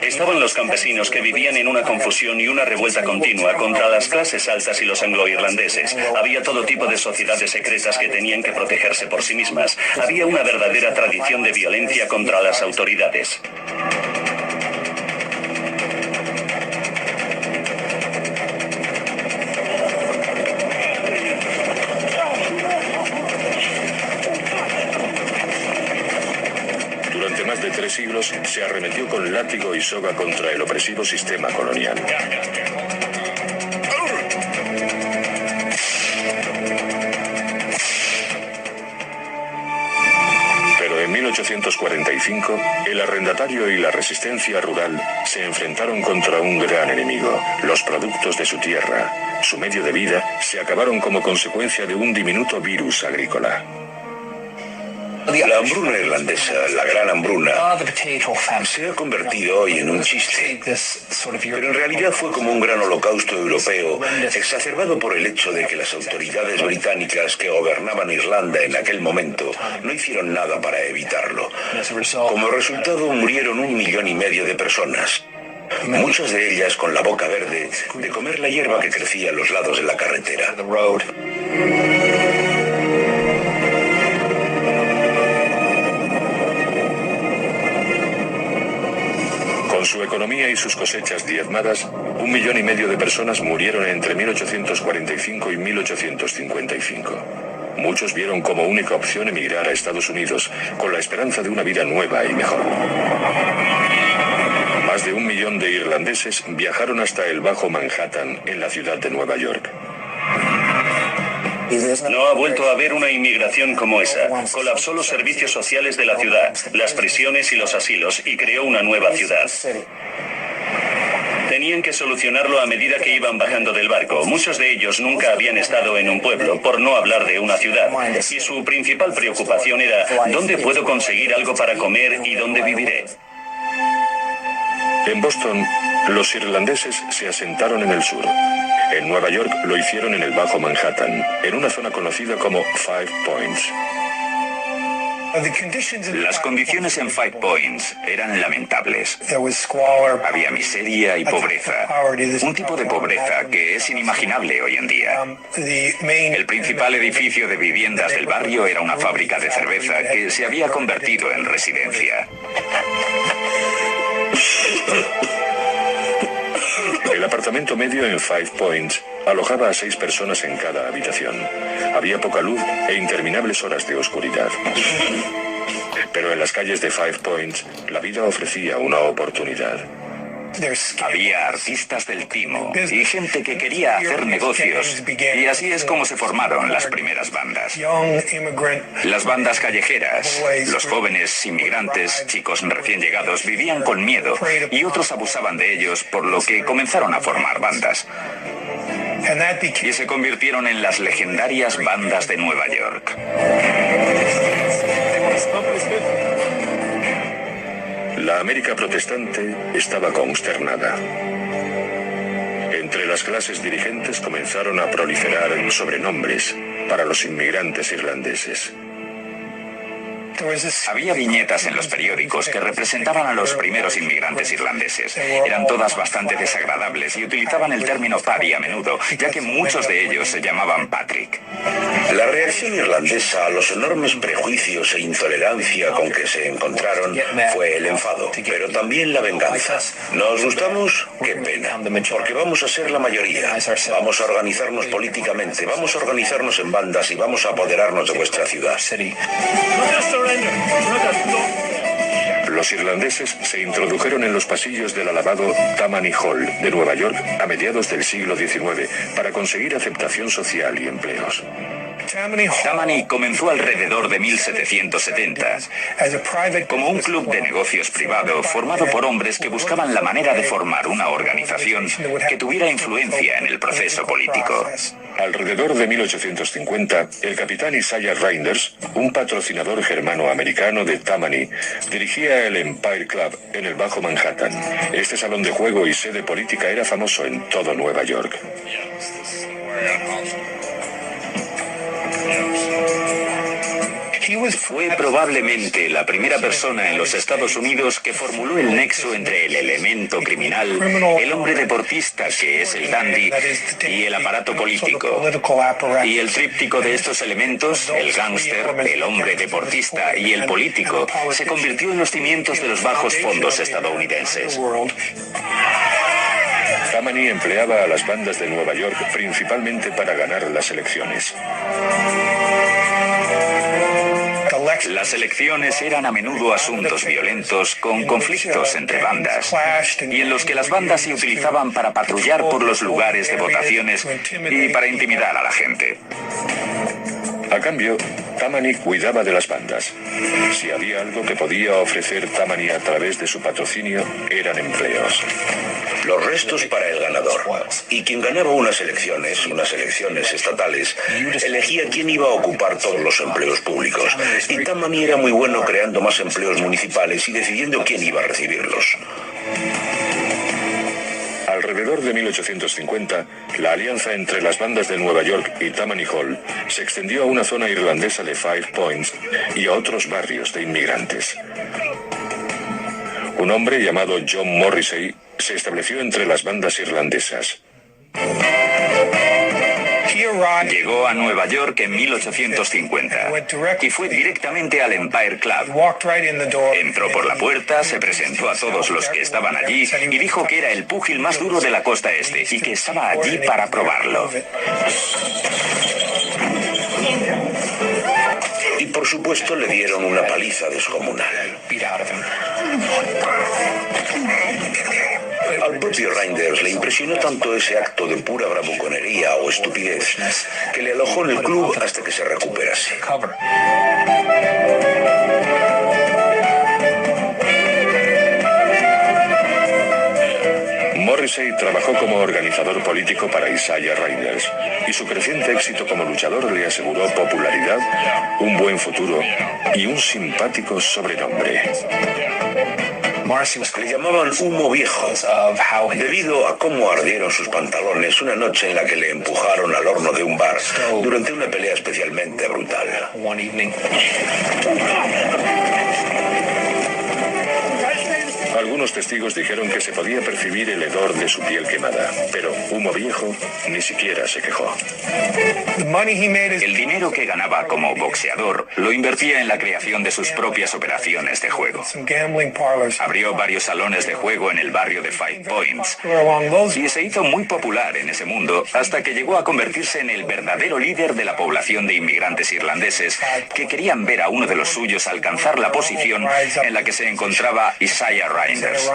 Estaban los campesinos que vivían en una confusión y una revuelta continua contra las clases altas y los anglo-irlandeses. Había todo tipo de sociedades secretas que tenían que protegerse por sí mismas. Había una verdadera tradición de violencia contra las autoridades. Durante más de 3 siglos se arremetió con látigo y soga contra el opresivo sistema colonial. Pero en 1845, el arrendatario y la resistencia rural se enfrentaron contra un gran enemigo. Los productos de su tierra, su medio de vida, se acabaron como consecuencia de un diminuto virus agrícola. La hambruna irlandesa, la gran hambruna, se ha convertido hoy en un chiste, pero en realidad fue como un gran holocausto europeo, exacerbado por el hecho de que las autoridades británicas que gobernaban Irlanda en aquel momento no hicieron nada para evitarlo. Como resultado murieron 1,5 millones de personas, muchas de ellas con la boca verde de comer la hierba que crecía a los lados de la carretera. Con su economía y sus cosechas diezmadas, 1,5 millones de personas murieron entre 1845 y 1855. Muchos vieron como única opción emigrar a Estados Unidos, con la esperanza de una vida nueva y mejor. Más de 1 millón de irlandeses viajaron hasta el Bajo Manhattan, en la ciudad de Nueva York. No ha vuelto a haber una inmigración como esa. Colapsó los servicios sociales de la ciudad, las prisiones y los asilos, y creó una nueva ciudad. Tenían que solucionarlo a medida que iban bajando del barco. Muchos de ellos nunca habían estado en un pueblo, por no hablar de una ciudad. Y su principal preocupación era, ¿dónde puedo conseguir algo para comer y dónde viviré? En Boston, los irlandeses se asentaron en el sur. En Nueva York lo hicieron en el Bajo Manhattan, en una zona conocida como Five Points. Las condiciones en Five Points eran lamentables. Había miseria y pobreza, un tipo de pobreza que es inimaginable hoy en día. El principal edificio de viviendas del barrio era una fábrica de cerveza que se había convertido en residencia. El apartamento medio en Five Points alojaba a 6 personas en cada habitación. Había poca luz e interminables horas de oscuridad. Pero en las calles de Five Points, la vida ofrecía una oportunidad. Había artistas del timo y gente que quería hacer negocios, y así es como se formaron las primeras bandas. Las bandas callejeras, los jóvenes inmigrantes, chicos recién llegados, vivían con miedo y otros abusaban de ellos, por lo que comenzaron a formar bandas. Y se convirtieron en las legendarias bandas de Nueva York. La América protestante estaba consternada. Entre las clases dirigentes comenzaron a proliferar sobrenombres para los inmigrantes irlandeses. Había viñetas en los periódicos que representaban a los primeros inmigrantes irlandeses. Eran todas bastante desagradables y utilizaban el término Paddy a menudo, ya que muchos de ellos se llamaban Patrick. La reacción irlandesa a los enormes prejuicios e intolerancia con que se encontraron fue el enfado, pero también la venganza. ¿Nos gustamos? ¡Qué pena! Porque vamos a ser la mayoría. Vamos a organizarnos políticamente, vamos a organizarnos en bandas y vamos a apoderarnos de vuestra ciudad. Los irlandeses se introdujeron en los pasillos del alabado Tammany Hall de Nueva York a mediados del siglo XIX para conseguir aceptación social y empleos. Tammany comenzó alrededor de 1770 como un club de negocios privado formado por hombres que buscaban la manera de formar una organización que tuviera influencia en el proceso político. Alrededor de 1850, el capitán Isaiah Reinders, un patrocinador germano-americano de Tammany, dirigía el Empire Club en el Bajo Manhattan. Este salón de juego y sede política era famoso en todo Nueva York. Fue probablemente la primera persona en los Estados Unidos que formuló el nexo entre el elemento criminal, el hombre deportista que es el dandy, y el aparato político. Y el tríptico de estos elementos, el gángster, el hombre deportista y el político, se convirtió en los cimientos de los bajos fondos estadounidenses. Tammany empleaba a las bandas de Nueva York principalmente para ganar las elecciones. Las elecciones eran a menudo asuntos violentos con conflictos entre bandas y en los que las bandas se utilizaban para patrullar por los lugares de votaciones y para intimidar a la gente. A cambio, Tammany cuidaba de las bandas. Si había algo que podía ofrecer Tammany a través de su patrocinio, eran empleos. Los restos para el ganador. Y quien ganaba unas elecciones estatales, elegía quién iba a ocupar todos los empleos públicos. Y Tammany era muy bueno creando más empleos municipales y decidiendo quién iba a recibirlos. Alrededor de 1850, la alianza entre las bandas de Nueva York y Tammany Hall se extendió a una zona irlandesa de Five Points y a otros barrios de inmigrantes. Un hombre llamado John Morrissey se estableció entre las bandas irlandesas. Llegó a Nueva York en 1850 y fue directamente al Empire Club. Entró por la puerta, se presentó a todos los que estaban allí y dijo que era el púgil más duro de la costa este y que estaba allí para probarlo. Y por supuesto le dieron una paliza descomunal. Al propio Reinders le impresionó tanto ese acto de pura bravuconería o estupidez que le alojó en el club hasta que se recuperase. Morrissey trabajó como organizador político para Isaiah Reinders y su creciente éxito como luchador le aseguró popularidad, un buen futuro y un simpático sobrenombre. Le llamaban Humo Viejo, debido a cómo ardieron sus pantalones una noche en la que le empujaron al horno de un bar durante una pelea especialmente brutal. Algunos testigos dijeron que se podía percibir el hedor de su piel quemada, pero Humo Viejo ni siquiera se quejó. El dinero que ganaba como boxeador lo invertía en la creación de sus propias operaciones de juego. Abrió varios salones de juego en el barrio de Five Points y se hizo muy popular en ese mundo hasta que llegó a convertirse en el verdadero líder de la población de inmigrantes irlandeses que querían ver a uno de los suyos alcanzar la posición en la que se encontraba Isaiah Reinders.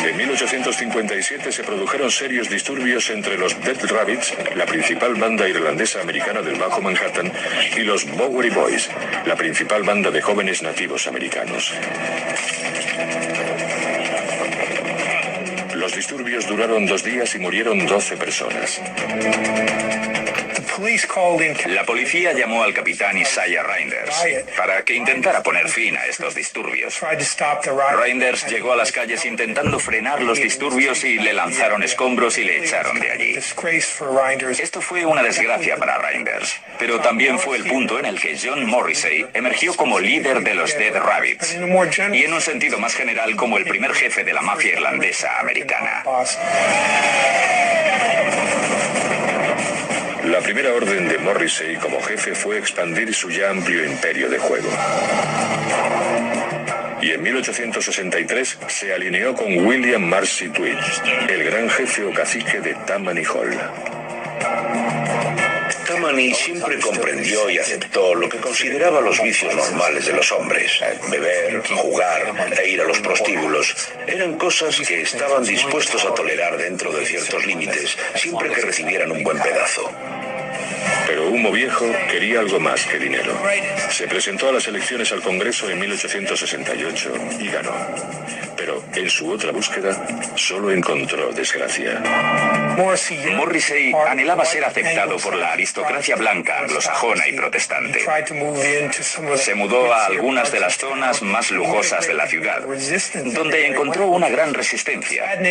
En 1857 se produjeron serios disturbios entre los Dead Rabbits, la principal banda irlandesa americana del Bajo Manhattan, y los Bowery Boys, la principal banda de jóvenes nativos americanos. Los disturbios duraron 2 días y murieron 12 personas. La policía llamó al capitán Isaiah Reinders para que intentara poner fin a estos disturbios. Reinders llegó a las calles intentando frenar los disturbios y le lanzaron escombros y le echaron de allí. Esto fue una desgracia para Reinders, pero también fue el punto en el que John Morrissey emergió como líder de los Dead Rabbits y en un sentido más general como el primer jefe de la mafia irlandesa americana. La primera orden de Morrissey como jefe fue expandir su ya amplio imperio de juego. Y en 1863 se alineó con William Marcy Tweed, el gran jefe o cacique de Tammany Hall. Tammany siempre comprendió y aceptó lo que consideraba los vicios normales de los hombres. Beber, jugar e ir a los prostíbulos eran cosas que estaban dispuestos a tolerar dentro de ciertos límites, siempre que recibieran un buen pedazo. Pero Humo Viejo quería algo más que dinero. Se presentó a las elecciones al Congreso en 1868 y ganó. Pero en su otra búsqueda solo encontró desgracia. Morrissey anhelaba ser aceptado por la aristocracia blanca, anglosajona y protestante. Se mudó a algunas de las zonas más lujosas de la ciudad, donde encontró una gran resistencia,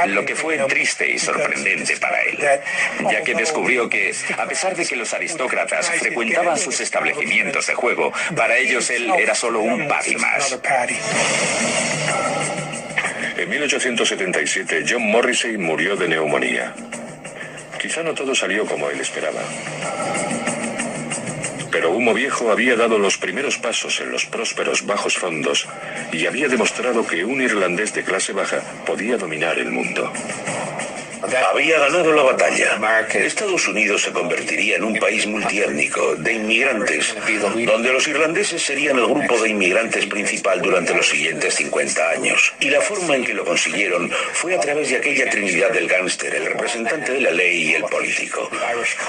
lo que fue triste y sorprendente para él, ya que descubrió que, a pesar de que los aristócratas frecuentaban sus establecimientos de juego, para ellos él era solo un padi más. En 1877, John Morrissey murió de neumonía. Quizá no todo salió como él esperaba. Pero Humo Viejo había dado los primeros pasos en los prósperos bajos fondos y había demostrado que un irlandés de clase baja podía dominar el mundo. Había ganado la batalla. Estados Unidos se convertiría en un país multiétnico, de inmigrantes, donde los irlandeses serían el grupo de inmigrantes principal durante los siguientes 50 años. Y la forma en que lo consiguieron fue a través de aquella trinidad del gángster, el representante de la ley y el político.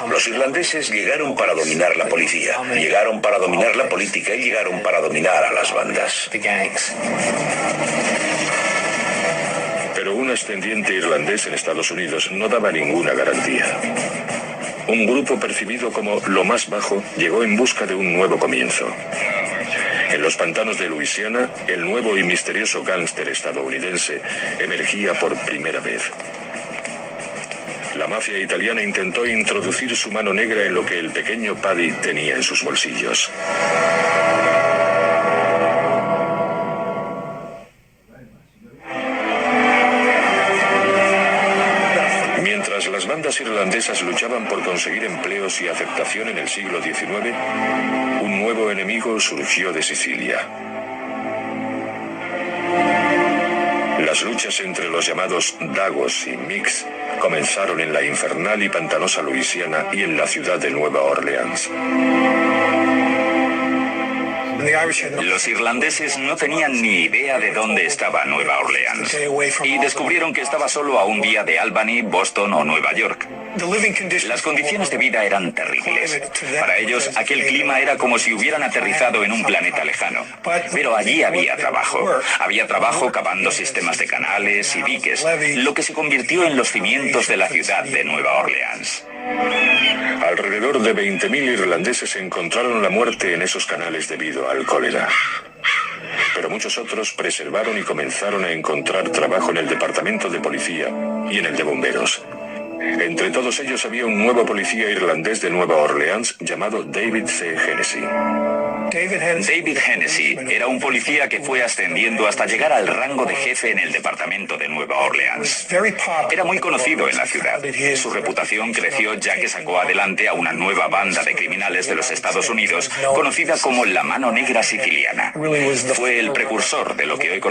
Los irlandeses llegaron para dominar la policía, llegaron para dominar la política y llegaron para dominar a las bandas. Pero un ascendiente irlandés en Estados Unidos no daba ninguna garantía. Un grupo percibido como lo más bajo llegó en busca de un nuevo comienzo. En los pantanos de Luisiana, el nuevo y misterioso gángster estadounidense emergía por primera vez. La mafia italiana intentó introducir su mano negra en lo que el pequeño Paddy tenía en sus bolsillos. Las bandas irlandesas luchaban por conseguir empleos y aceptación en el siglo XIX, un nuevo enemigo surgió de Sicilia. Las luchas entre los llamados Dagos y Mix comenzaron en la infernal y pantanosa Luisiana y en la ciudad de Nueva Orleans. Los irlandeses no tenían ni idea de dónde estaba Nueva Orleans y descubrieron que estaba solo a un día de Albany, Boston o Nueva York. Las condiciones de vida eran terribles. Para ellos, aquel clima era como si hubieran aterrizado en un planeta lejano. Pero allí había trabajo. Había trabajo cavando sistemas de canales y diques, lo que se convirtió en los cimientos de la ciudad de Nueva Orleans. Alrededor de 20.000 irlandeses encontraron la muerte en esos canales debido al cólera. Pero muchos otros preservaron y comenzaron a encontrar trabajo en el departamento de policía y en el de bomberos. Entre todos ellos había un nuevo policía irlandés de Nueva Orleans llamado David C. Hennessy. David Hennessy era un policía que fue ascendiendo hasta llegar al rango de jefe en el departamento de Nueva Orleans. Era muy conocido en la ciudad. Su reputación creció ya que sacó adelante a una nueva banda de criminales de los Estados Unidos, conocida como la Mano Negra Siciliana. Fue el precursor de lo que hoy